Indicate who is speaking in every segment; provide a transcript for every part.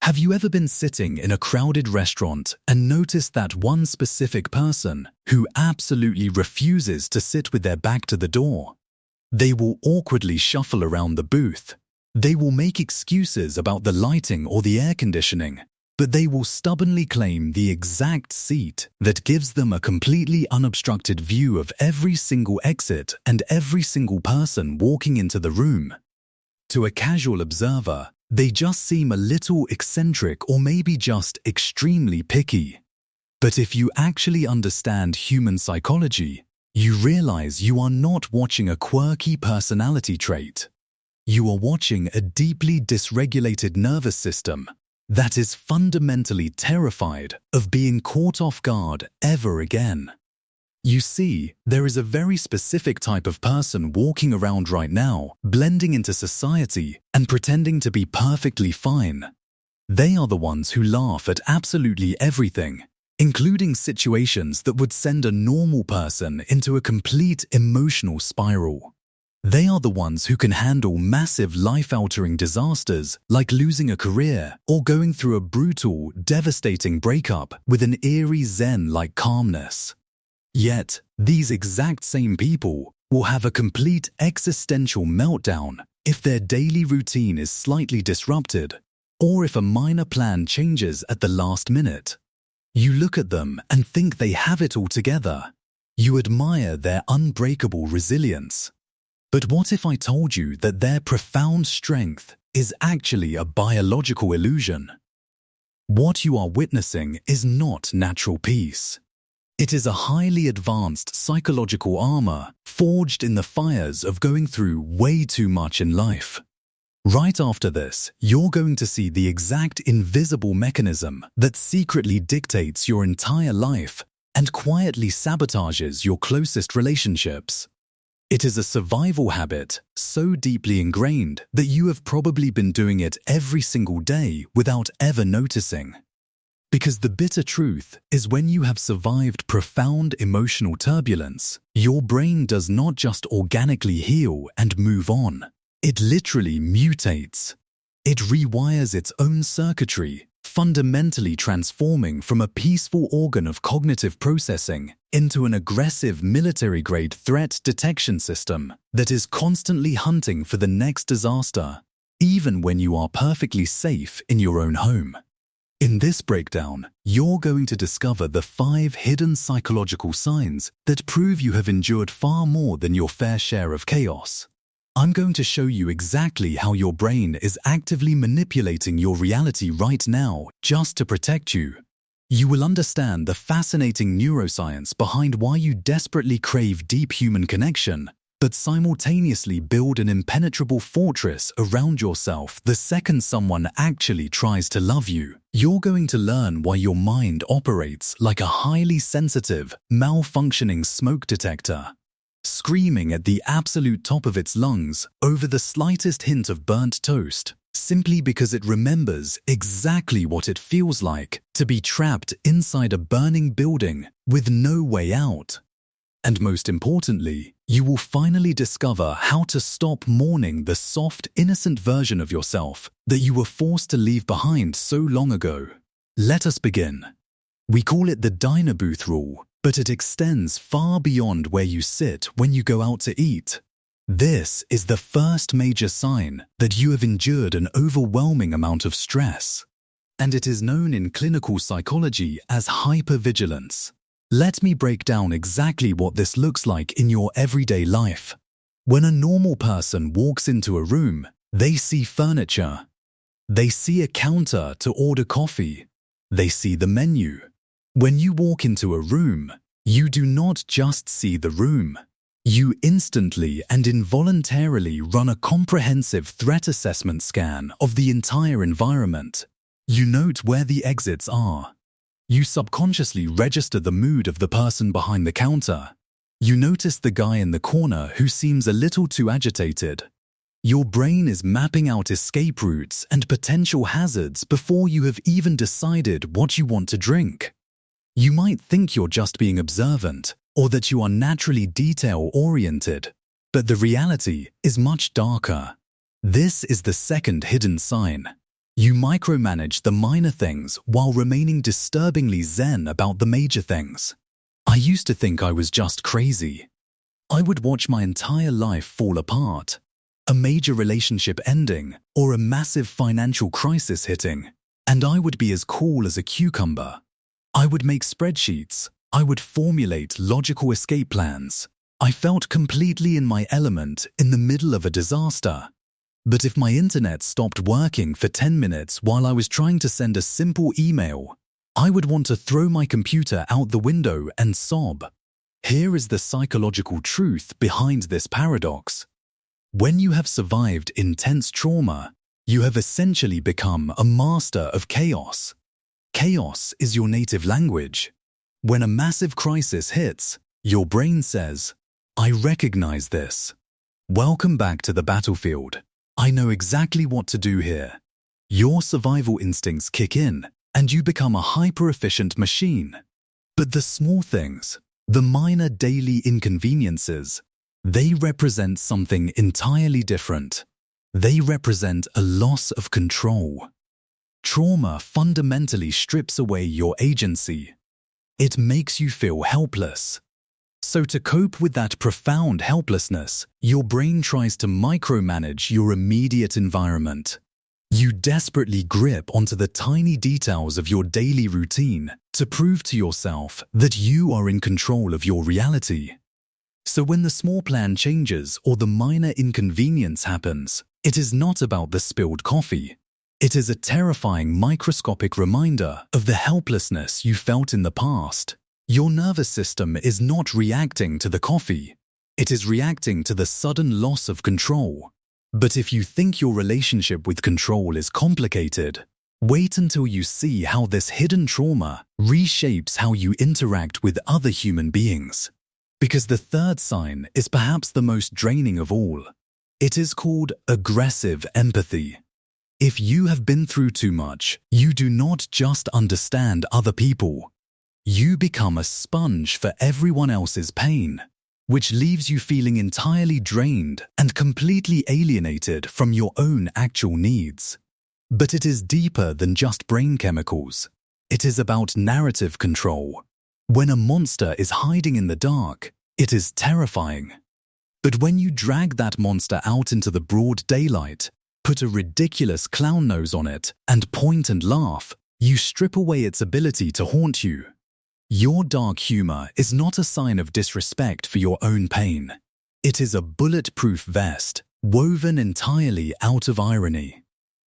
Speaker 1: Have you ever been sitting in a crowded restaurant and noticed that one specific person who absolutely refuses to sit with their back to the door? They will awkwardly shuffle around the booth. They will make excuses about the lighting or the air conditioning, but they will stubbornly claim the exact seat that gives them a completely unobstructed view of every single exit and every single person walking into the room. To a casual observer, they just seem a little eccentric or maybe just extremely picky. But if you actually understand human psychology, you realize you are not watching a quirky personality trait. You are watching a deeply dysregulated nervous system that is fundamentally terrified of being caught off guard ever again. You see, there is a very specific type of person walking around right now, blending into society and pretending to be perfectly fine. They are the ones who laugh at absolutely everything, including situations that would send a normal person into a complete emotional spiral. They are the ones who can handle massive life-altering disasters like losing a career or going through a brutal, devastating breakup with an eerie zen-like calmness. Yet, these exact same people will have a complete existential meltdown if their daily routine is slightly disrupted or if a minor plan changes at the last minute. You look at them and think they have it all together. You admire their unbreakable resilience. But what if I told you that their profound strength is actually a biological illusion? What you are witnessing is not natural peace. It is a highly advanced psychological armor forged in the fires of going through way too much in life. Right after this, you're going to see the exact invisible mechanism that secretly dictates your entire life and quietly sabotages your closest relationships. It is a survival habit so deeply ingrained that you have probably been doing it every single day without ever noticing. Because the bitter truth is when you have survived profound emotional turbulence, your brain does not just organically heal and move on. It literally mutates. It rewires its own circuitry, fundamentally transforming from a peaceful organ of cognitive processing into an aggressive military-grade threat detection system that is constantly hunting for the next disaster, even when you are perfectly safe in your own home. In this breakdown, you're going to discover the 5 hidden psychological signs that prove you have endured far more than your fair share of chaos. I'm going to show you exactly how your brain is actively manipulating your reality right now just to protect you. You will understand the fascinating neuroscience behind why you desperately crave deep human connection, but simultaneously build an impenetrable fortress around yourself the second someone actually tries to love you. You're going to learn why your mind operates like a highly sensitive, malfunctioning smoke detector, screaming at the absolute top of its lungs over the slightest hint of burnt toast, simply because it remembers exactly what it feels like to be trapped inside a burning building with no way out. And most importantly, you will finally discover how to stop mourning the soft, innocent version of yourself that you were forced to leave behind so long ago. Let us begin. We call it the diner booth rule, but it extends far beyond where you sit when you go out to eat. This is the first major sign that you have endured an overwhelming amount of stress, and it is known in clinical psychology as hypervigilance. Let me break down exactly what this looks like in your everyday life. When a normal person walks into a room, they see furniture. They see a counter to order coffee. They see the menu. When you walk into a room, you do not just see the room. You instantly and involuntarily run a comprehensive threat assessment scan of the entire environment. You note where the exits are. You subconsciously register the mood of the person behind the counter. You notice the guy in the corner who seems a little too agitated. Your brain is mapping out escape routes and potential hazards before you have even decided what you want to drink. You might think you're just being observant or that you are naturally detail-oriented, but the reality is much darker. This is the second hidden sign. You micromanage the minor things while remaining disturbingly zen about the major things. I used to think I was just crazy. I would watch my entire life fall apart, a major relationship ending or a massive financial crisis hitting, and I would be as cool as a cucumber. I would make spreadsheets. I would formulate logical escape plans. I felt completely in my element in the middle of a disaster. But if my internet stopped working for 10 minutes while I was trying to send a simple email, I would want to throw my computer out the window and sob. Here is the psychological truth behind this paradox. When you have survived intense trauma, you have essentially become a master of chaos. Chaos is your native language. When a massive crisis hits, your brain says, "I recognize this. Welcome back to the battlefield. I know exactly what to do here." Your survival instincts kick in, and you become a hyper-efficient machine. But the small things, the minor daily inconveniences, they represent something entirely different. They represent a loss of control. Trauma fundamentally strips away your agency. It makes you feel helpless. So to cope with that profound helplessness, your brain tries to micromanage your immediate environment. You desperately grip onto the tiny details of your daily routine to prove to yourself that you are in control of your reality. So when the small plan changes or the minor inconvenience happens, it is not about the spilled coffee. It is a terrifying microscopic reminder of the helplessness you felt in the past. Your nervous system is not reacting to the coffee. It is reacting to the sudden loss of control. But if you think your relationship with control is complicated, wait until you see how this hidden trauma reshapes how you interact with other human beings. Because the third sign is perhaps the most draining of all. It is called aggressive empathy. If you have been through too much, you do not just understand other people. You become a sponge for everyone else's pain, which leaves you feeling entirely drained and completely alienated from your own actual needs. But it is deeper than just brain chemicals. It is about narrative control. When a monster is hiding in the dark, it is terrifying. But when you drag that monster out into the broad daylight, put a ridiculous clown nose on it, and point and laugh, you strip away its ability to haunt you. Your dark humor is not a sign of disrespect for your own pain. It is a bulletproof vest, woven entirely out of irony.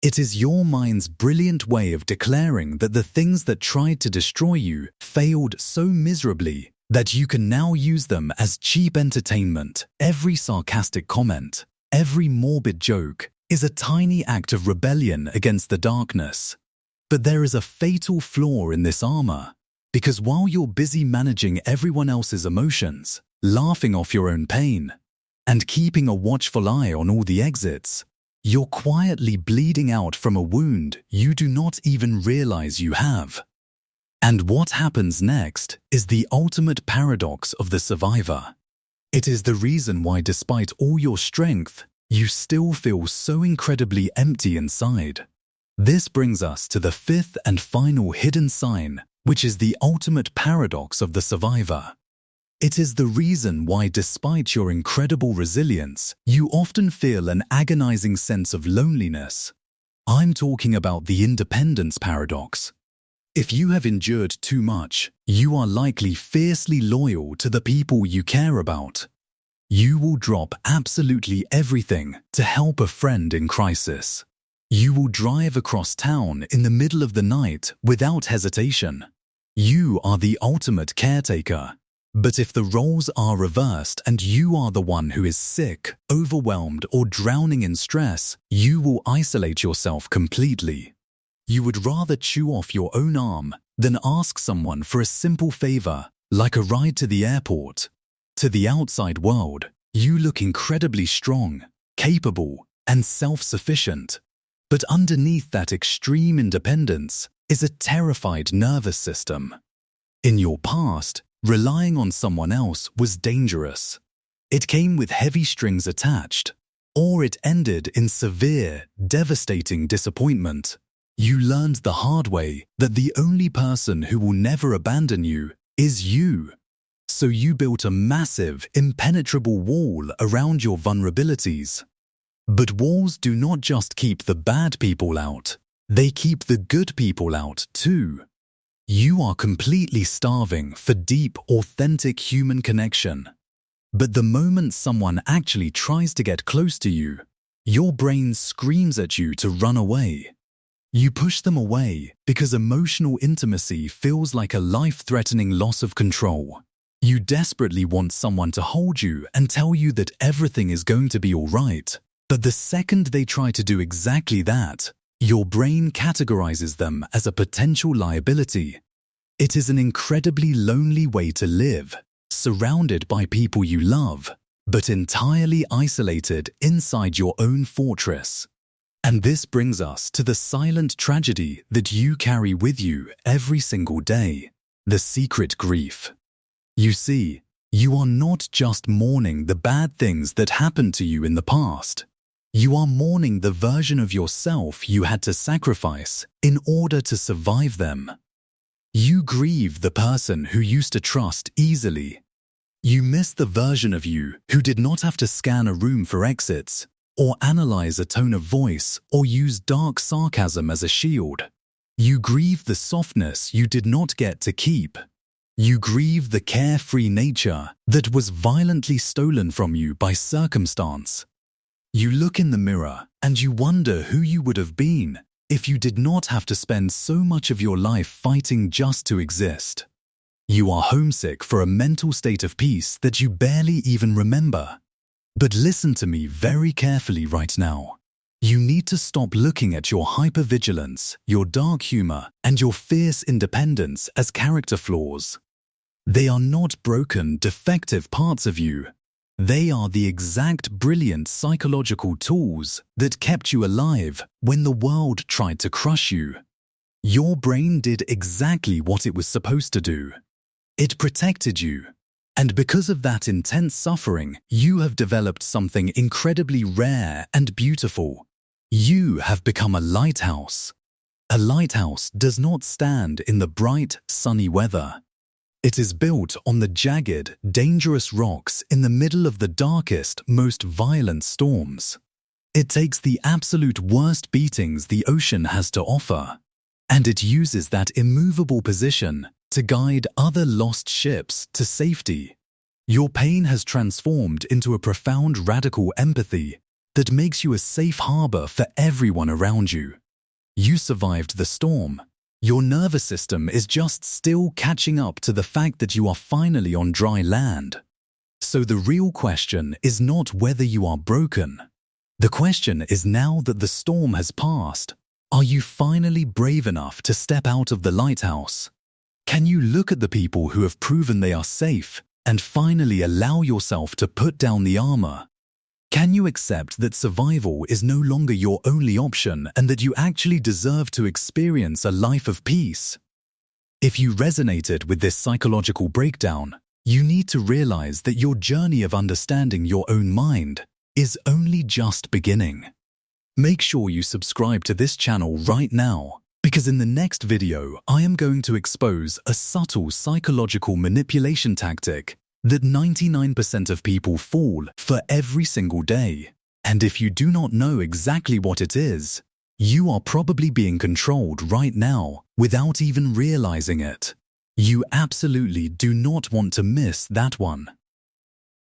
Speaker 1: It is your mind's brilliant way of declaring that the things that tried to destroy you failed so miserably that you can now use them as cheap entertainment. Every sarcastic comment, every morbid joke is a tiny act of rebellion against the darkness. But there is a fatal flaw in this armor. Because while you're busy managing everyone else's emotions, laughing off your own pain, and keeping a watchful eye on all the exits, you're quietly bleeding out from a wound you do not even realize you have. And what happens next is the ultimate paradox of the survivor. It is the reason why, despite all your strength, you still feel so incredibly empty inside. This brings us to the fifth and final hidden sign, which is the ultimate paradox of the survivor. It is the reason why, despite your incredible resilience, you often feel an agonizing sense of loneliness. I'm talking about the independence paradox. If you have endured too much, you are likely fiercely loyal to the people you care about. You will drop absolutely everything to help a friend in crisis. You will drive across town in the middle of the night without hesitation. You are the ultimate caretaker. But if the roles are reversed and you are the one who is sick, overwhelmed, or drowning in stress, you will isolate yourself completely. You would rather chew off your own arm than ask someone for a simple favor, like a ride to the airport. To the outside world, you look incredibly strong, capable, and self-sufficient. But underneath that extreme independence is a terrified nervous system. In your past, relying on someone else was dangerous. It came with heavy strings attached, or it ended in severe, devastating disappointment. You learned the hard way that the only person who will never abandon you is you. So you built a massive, impenetrable wall around your vulnerabilities. But walls do not just keep the bad people out, they keep the good people out too. You are completely starving for deep, authentic human connection. But the moment someone actually tries to get close to you, your brain screams at you to run away. You push them away because emotional intimacy feels like a life-threatening loss of control. You desperately want someone to hold you and tell you that everything is going to be all right. But the second they try to do exactly that, your brain categorizes them as a potential liability. It is an incredibly lonely way to live, surrounded by people you love, but entirely isolated inside your own fortress. And this brings us to the silent tragedy that you carry with you every single day, the secret grief. You see, you are not just mourning the bad things that happened to you in the past. You are mourning the version of yourself you had to sacrifice in order to survive them. You grieve the person who used to trust easily. You miss the version of you who did not have to scan a room for exits, or analyze a tone of voice, or use dark sarcasm as a shield. You grieve the softness you did not get to keep. You grieve the carefree nature that was violently stolen from you by circumstance. You look in the mirror and you wonder who you would have been if you did not have to spend so much of your life fighting just to exist. You are homesick for a mental state of peace that you barely even remember. But listen to me very carefully right now. You need to stop looking at your hypervigilance, your dark humor, and your fierce independence as character flaws. They are not broken, defective parts of you. They are the exact brilliant psychological tools that kept you alive when the world tried to crush you. Your brain did exactly what it was supposed to do. It protected you. And because of that intense suffering, you have developed something incredibly rare and beautiful. You have become a lighthouse. A lighthouse does not stand in the bright, sunny weather. It is built on the jagged, dangerous rocks in the middle of the darkest, most violent storms. It takes the absolute worst beatings the ocean has to offer, and it uses that immovable position to guide other lost ships to safety. Your pain has transformed into a profound radical empathy that makes you a safe harbor for everyone around you. You survived the storm. Your nervous system is just still catching up to the fact that you are finally on dry land. So the real question is not whether you are broken. The question is, now that the storm has passed, are you finally brave enough to step out of the lighthouse? Can you look at the people who have proven they are safe and finally allow yourself to put down the armor? Can you accept that survival is no longer your only option and that you actually deserve to experience a life of peace? If you resonated with this psychological breakdown, you need to realize that your journey of understanding your own mind is only just beginning. Make sure you subscribe to this channel right now, because in the next video I am going to expose a subtle psychological manipulation tactic that 99% of people fall for every single day. And if you do not know exactly what it is, you are probably being controlled right now without even realizing it. You absolutely do not want to miss that one.